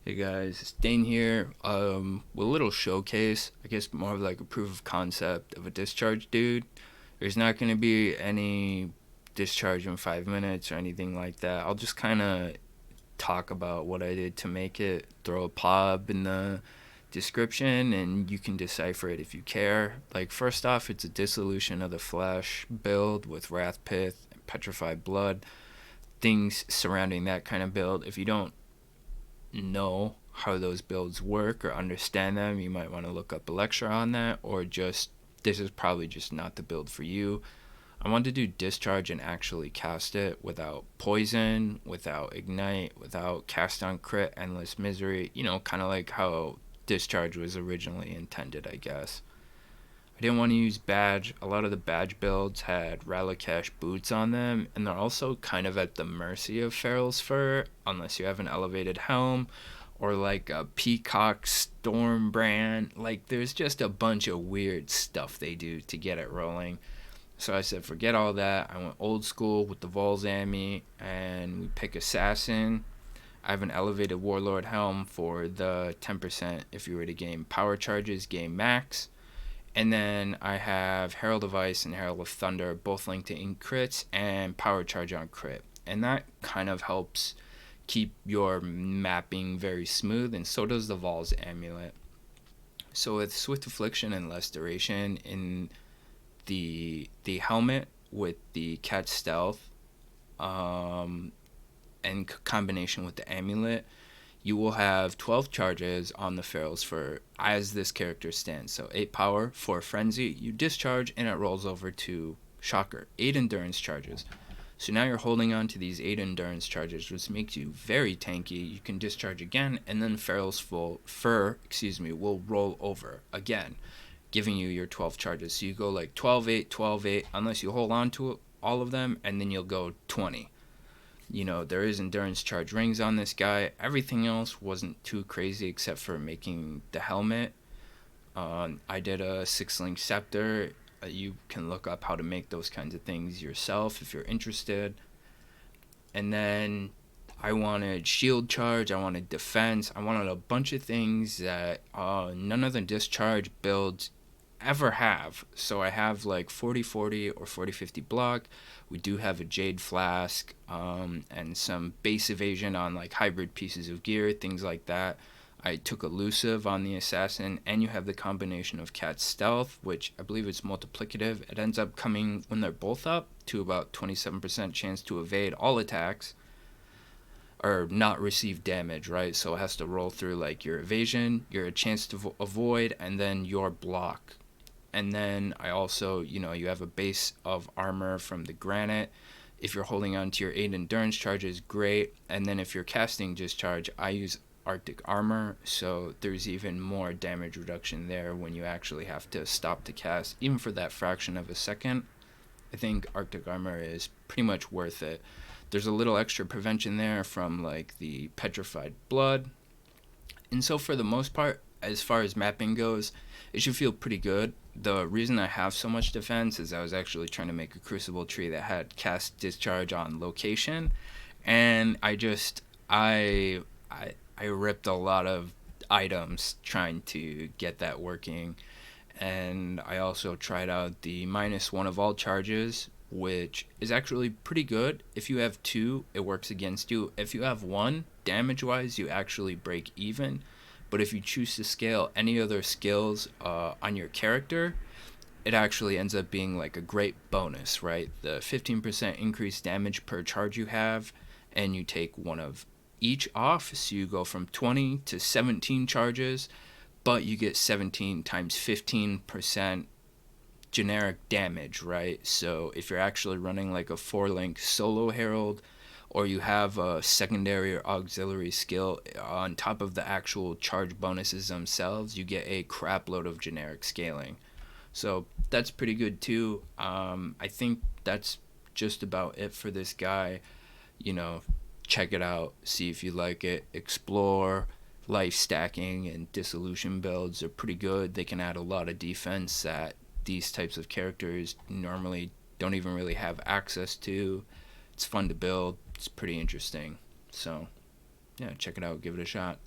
Hey guys, it's Dane here. With a little showcase, I guess more of like a proof of concept of a discharge dude. There's not gonna be any discharge in 5 minutes or anything like that. I'll just kind of talk about what I did to make it, throw a pub in the description, and you can decipher it if you care. Like, first off, it's a dissolution of the flesh build with wrath pith and petrified blood, things surrounding that kind of build. If you don't know how those builds work or understand them, you might want to look up a lecture on that, or just this is probably just not the build for you. I want to do discharge and actually cast it without poison, without ignite, without cast on crit, endless misery, kind of like how discharge was originally intended, I guess. I didn't want to use badge. A lot of the badge builds had Ralakesh boots on them, and they're also kind of at the mercy of Feral's Fur, unless you have an elevated helm, or like a Peacock Storm brand. Like, there's just a bunch of weird stuff they do to get it rolling. So I said, forget all that. I went old school with the Volzami, and we pick Assassin. I have an elevated Warlord helm for the 10% if you were to gain power charges, game max. And then I have Herald of Ice and Herald of Thunder, both linked to ink crits and power charge on crit. And that kind of helps keep your mapping very smooth, and so does the Vol's Amulet. So with Swift Affliction and Less Duration in the helmet with the Cat Stealth, and combination with the Amulet, you will have 12 charges on the Ferals for as this character stands. So 8 power, 4 frenzy, you discharge, and it rolls over to Shocker, 8 endurance charges. So now you're holding on to these 8 endurance charges, which makes you very tanky. You can discharge again, and then Feral's Fur will roll over again, giving you your 12 charges. So you go like 12-8, 12-8, unless you hold on to all of them, and then you'll go 20. There is endurance charge rings on this guy. Everything else wasn't too crazy except for making the helmet. I did a 6-link scepter. You can look up how to make those kinds of things yourself if you're interested. And then I wanted shield charge, I wanted defense, I wanted a bunch of things that none of the discharge builds ever have. So I have like 40-40 or 40-50 block. We do have a Jade Flask, and some base evasion on like hybrid pieces of gear, things like that. I took Elusive on the Assassin, and you have the combination of Cat Stealth, which I believe is multiplicative. It ends up coming when they're both up to about 27% chance to evade all attacks or not receive damage, right? So it has to roll through like your evasion, your chance to avoid, and then your block. And then I also, you have a base of armor from the granite. If you're holding on to your 8 endurance charges, great. And then if you're casting discharge, I use Arctic armor, so there's even more damage reduction there when you actually have to stop the cast, even for that fraction of a second. I think Arctic armor is pretty much worth it. There's a little extra prevention there from like the petrified blood. And so for the most part, as far as mapping goes, it should feel pretty good. The reason I have so much defense is I was actually trying to make a crucible tree that had cast discharge on location, and I ripped a lot of items trying to get that working. And I also tried out the -1 of all charges, which is actually pretty good. If you have 2, it works against you. If you have 1, damage wise, you actually break even. But if you choose to scale any other skills on your character, it actually ends up being like a great bonus, right? The 15% increased damage per charge you have, and you take 1 of each off, so you go from 20 to 17 charges, but you get 17 times 15% generic damage, right? So if you're actually running like a 4-link solo herald, or you have a secondary or auxiliary skill on top of the actual charge bonuses themselves, you get a crap load of generic scaling. So that's pretty good too. I think that's just about it for this guy. Check it out, see if you like it, explore. Life stacking and dissolution builds are pretty good. They can add a lot of defense that these types of characters normally don't even really have access to. It's fun to build. It's pretty interesting. So, yeah, check it out. Give it a shot.